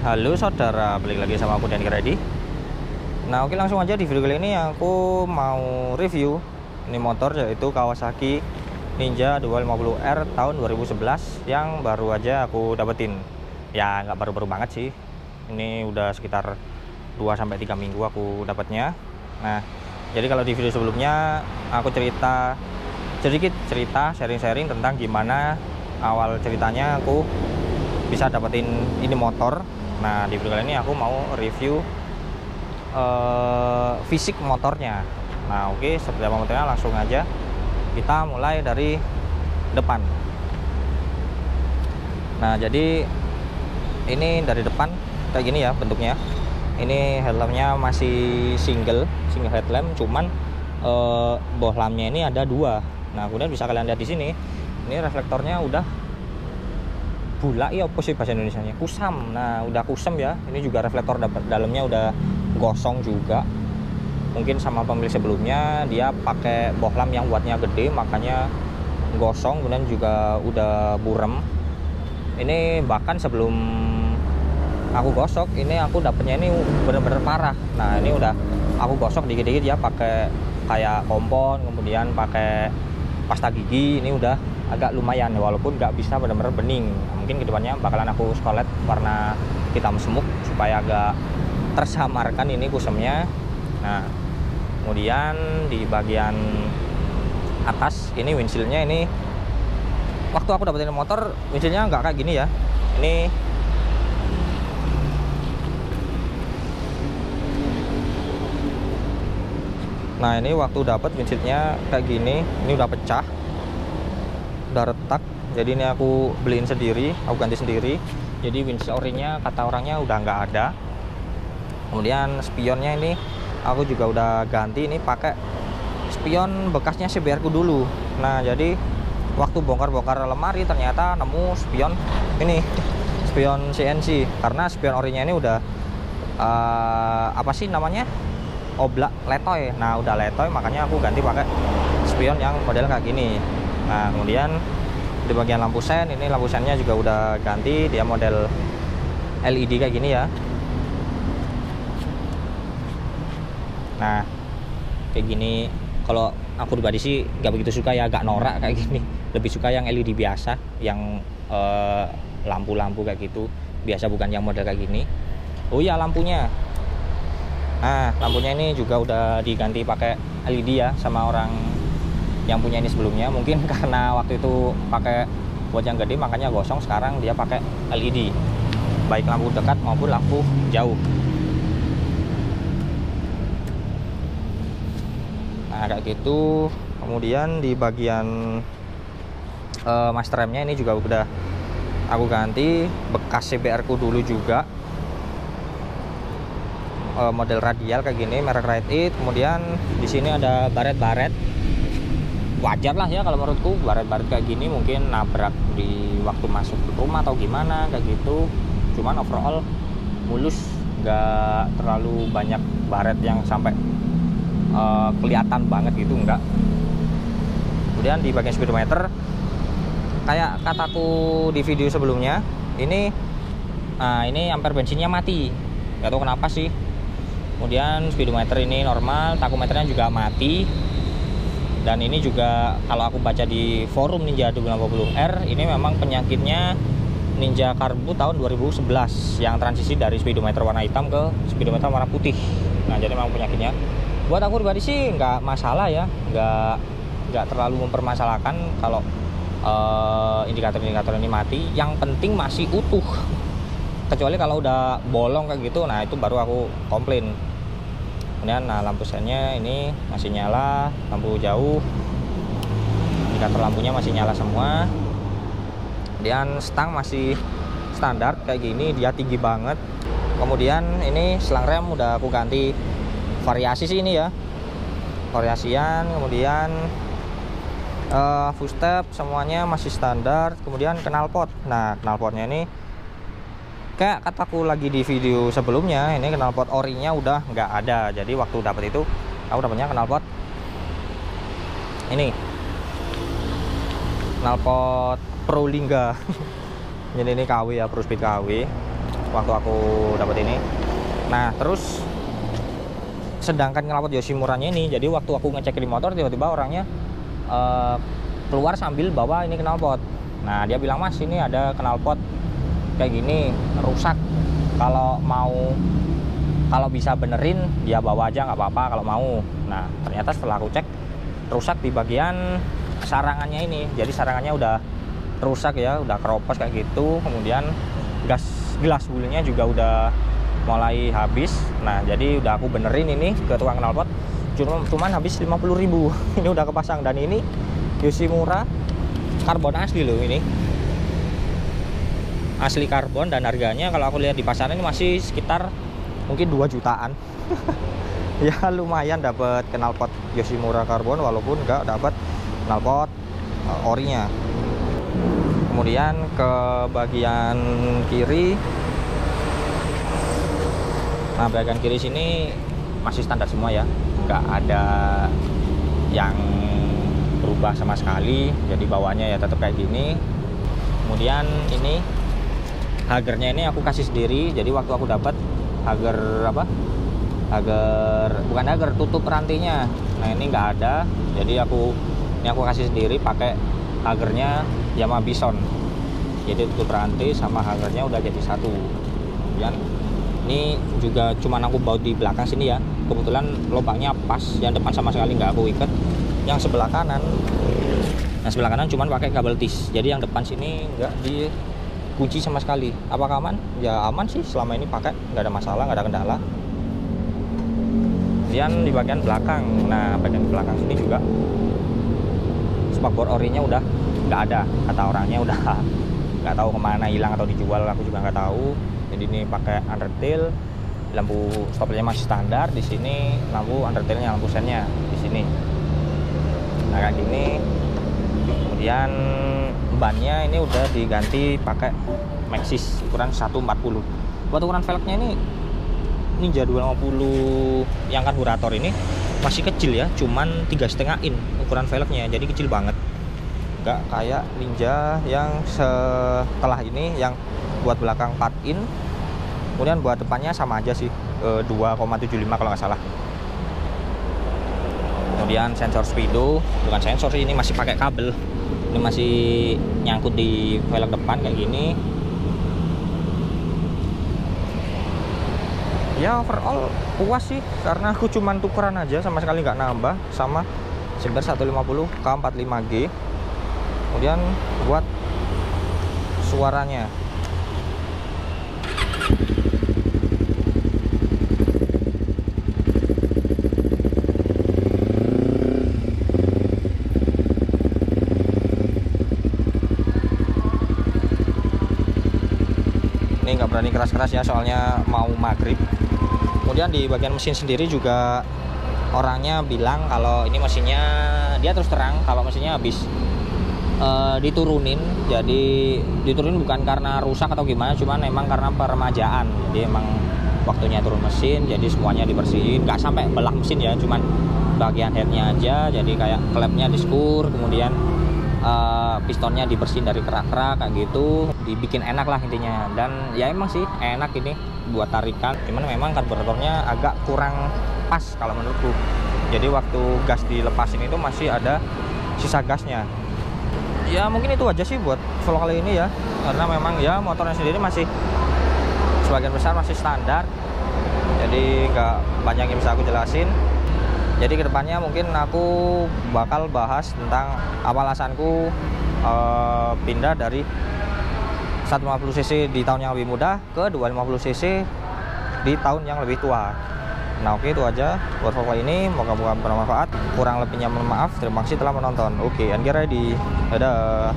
Halo saudara, balik lagi sama aku Denny Ready. Nah oke, langsung aja di video kali ini aku mau review ini motor, yaitu Kawasaki Ninja 250R tahun 2011 yang baru aja aku dapetin. Ya nggak baru-baru banget sih, ini udah sekitar 2-3 minggu aku dapatnya. Nah jadi kalau di video sebelumnya aku sedikit cerita sharing-sharing tentang gimana awal ceritanya aku bisa dapetin ini motor. Nah di video kali ini aku mau review fisik motornya. Nah oke, seperti apa motornya, langsung aja kita mulai dari depan. Nah jadi ini dari depan kayak gini ya bentuknya. Ini headlampnya masih single headlamp, cuman bohlamnya ini ada dua. Nah kemudian bisa kalian lihat di sini, ini reflektornya udah bulak, ya apa sih bahasa Indonesianya, kusam. Nah udah kusam ya, ini juga reflektor dalamnya udah gosong juga. Mungkin sama pemilik sebelumnya dia pakai bohlam yang wattnya gede, makanya gosong, kemudian juga udah burem. Ini bahkan sebelum aku gosok, ini aku dapetnya ini bener-bener parah. Nah ini udah aku gosok dikit-dikit ya, pakai kayak kompon, kemudian pakai pasta gigi. Ini udah agak lumayan, walaupun nggak bisa benar-benar bening. Mungkin kedepannya bakalan aku skolet warna hitam semuk supaya agak tersamarkan ini kusemnya. Nah kemudian di bagian atas ini windshieldnya, ini waktu aku dapetin motor windshieldnya nggak kayak gini ya. Ini nah ini waktu dapet windshieldnya kayak gini, ini udah pecah, udah retak. Jadi ini aku beliin sendiri, aku ganti sendiri. Jadi windshield orinya kata orangnya udah nggak ada. Kemudian spionnya ini aku juga udah ganti, ini pakai spion bekasnya CBR ku dulu. Nah jadi waktu bongkar-bongkar lemari ternyata nemu spion ini, spion CNC, karena spion orinya ini udah apa sih namanya, oblak letoy. Nah udah letoy, makanya aku ganti pakai spion yang model kayak gini. Nah kemudian di bagian lampu sen, ini lampu sennya juga udah ganti, dia model LED kayak gini ya. Nah kayak gini, kalau aku pribadi sih nggak begitu suka ya, agak norak kayak gini. Lebih suka yang LED biasa, yang lampu-lampu kayak gitu biasa, bukan yang model kayak gini. Oh iya, lampunya, nah lampunya ini juga udah diganti pakai LED ya, sama orang yang punya ini sebelumnya. Mungkin karena waktu itu pakai buat yang gede makanya gosong, sekarang dia pakai LED, baik lampu dekat maupun lampu jauh. Nah kayak gitu. Kemudian di bagian master remnya ini juga udah aku ganti, bekas CBR ku dulu juga, model radial kayak gini, merek Ride It. Kemudian di sini ada baret-baret. Wajar lah ya kalau menurutku, baret-baret kayak gini mungkin nabrak di waktu masuk rumah atau gimana kayak gitu. Cuman overall mulus, nggak terlalu banyak baret yang sampai kelihatan banget gitu, enggak. Kemudian di bagian speedometer, kayak kataku di video sebelumnya, ini ampere bensinnya mati, nggak tahu kenapa sih. Kemudian speedometer ini normal, takometernya juga mati. Dan ini juga kalau aku baca di forum Ninja 250R, ini memang penyakitnya Ninja Karbu tahun 2011 yang transisi dari speedometer warna hitam ke speedometer warna putih. Nah jadi memang penyakitnya. Buat aku pribadi sih nggak masalah ya, nggak terlalu mempermasalahkan kalau indikator-indikator ini mati. Yang penting masih utuh. Kecuali kalau udah bolong kayak gitu, nah itu baru aku komplain. Kemudian nah lampu sennya ini masih nyala, lampu jauh, indikator lampunya masih nyala semua. Kemudian stang masih standar kayak gini, dia tinggi banget. Kemudian ini selang rem udah aku ganti variasi sih ini ya, variasian. Kemudian footstep semuanya masih standar. Kemudian knalpot, nah knalpotnya ini kayak kataku lagi di video sebelumnya, ini knalpot orinya udah nggak ada. Jadi waktu dapat itu aku dapatnya knalpot ini, knalpot Prolingga. Jadi ini KW ya, Pro Speed KW. waktu aku dapat ini. Nah terus sedangkan knalpot Yoshimura-nya ini, jadi waktu aku ngecek di motor tiba-tiba orangnya keluar sambil bawa ini knalpot. Nah dia bilang, mas ini ada knalpot kayak gini rusak, kalau bisa benerin dia bawa aja nggak apa-apa kalau mau. Nah ternyata setelah aku cek rusak di bagian sarangannya ini, jadi sarangannya udah rusak ya, udah keropos kayak gitu. Kemudian gelas bulinya juga udah mulai habis. Nah jadi udah aku benerin ini ke tukang knalpot, cuman habis 50.000 ini udah kepasang. Dan ini Yoshimura karbon asli loh, ini asli karbon, dan harganya kalau aku lihat di pasaran ini masih sekitar mungkin 2 jutaan. Ya lumayan dapat knalpot Yoshimura karbon walaupun nggak dapat knalpot orinya. Kemudian ke bagian kiri. Nah bagian kiri sini masih standar semua ya, nggak ada yang berubah sama sekali, jadi bawahnya ya tetap kayak gini. Kemudian ini hagernya ini aku kasih sendiri, jadi waktu aku dapat bukan hager, tutup rantinya. Nah ini nggak ada, jadi aku kasih sendiri pakai hagernya Yamaha Bison. Jadi tutup rantai sama hagernya udah jadi satu. Kemudian ini juga cuman aku baut di belakang sini ya, kebetulan lubangnya pas, yang depan sama sekali nggak aku ikat. Yang sebelah kanan, cuman pakai kabel tis, jadi yang depan sini nggak dikunci sama sekali. Apakah aman? Ya aman sih, selama ini pakai nggak ada masalah, nggak ada kendala. Kemudian di bagian belakang, nah bagian belakang sini juga spakbor orinya udah nggak ada, kata orangnya udah nggak tahu kemana, hilang atau dijual, aku juga nggak tahu. Jadi ini pakai undertail, lampu stopnya masih standar di sini, lampu undertailnya, lampu sennya di sini. Nah kayak gini. Kemudian bannya ini udah diganti pakai Maxxis ukuran 140. Buat ukuran velgnya ini Ninja 250 yang karburator ini masih kecil ya, cuman 3,5 in ukuran velgnya, jadi kecil banget. Nggak kayak Ninja yang setelah ini yang buat belakang 4 in. Kemudian buat depannya sama aja sih, 2,75 kalau nggak salah. Kemudian sensor speedo, bukan sensor sih, ini masih pakai kabel. Ini masih nyangkut di velg depan kayak gini. Ya overall puas sih, karena aku cuman tukeran aja, sama sekali nggak nambah, sama Semper 150 K45G. Kemudian buat suaranya, ini nggak berani keras-keras ya, soalnya mau maghrib. Kemudian di bagian mesin sendiri juga orangnya bilang kalau ini mesinnya, dia terus terang kalau mesinnya habis diturunin. Jadi diturunin bukan karena rusak atau gimana, cuman emang karena peremajaan. Jadi emang waktunya turun mesin, jadi semuanya dibersihin, nggak sampai belah mesin ya, cuman bagian headnya aja. Jadi kayak klepnya diskur, kemudian pistonnya dibersihin dari kerak-kerak kayak gitu, dibikin enak lah intinya. Dan ya emang sih enak ini buat tarikan, cuman memang karburatornya agak kurang pas kalau menurutku. Jadi waktu gas dilepasin itu masih ada sisa gasnya. Ya mungkin itu aja sih buat vlog kali ini ya, karena memang ya motornya sendiri masih sebagian besar masih standar, jadi nggak banyak yang bisa aku jelasin. Jadi kedepannya mungkin aku bakal bahas tentang apa alasanku pindah dari 150cc di tahun yang lebih muda ke 250cc di tahun yang lebih tua. Nah oke, itu aja buat vlog ini, moga-moga bermanfaat. Kurang lebihnya mohon maaf. Terima kasih telah menonton. Oke, and get ready. Dadah.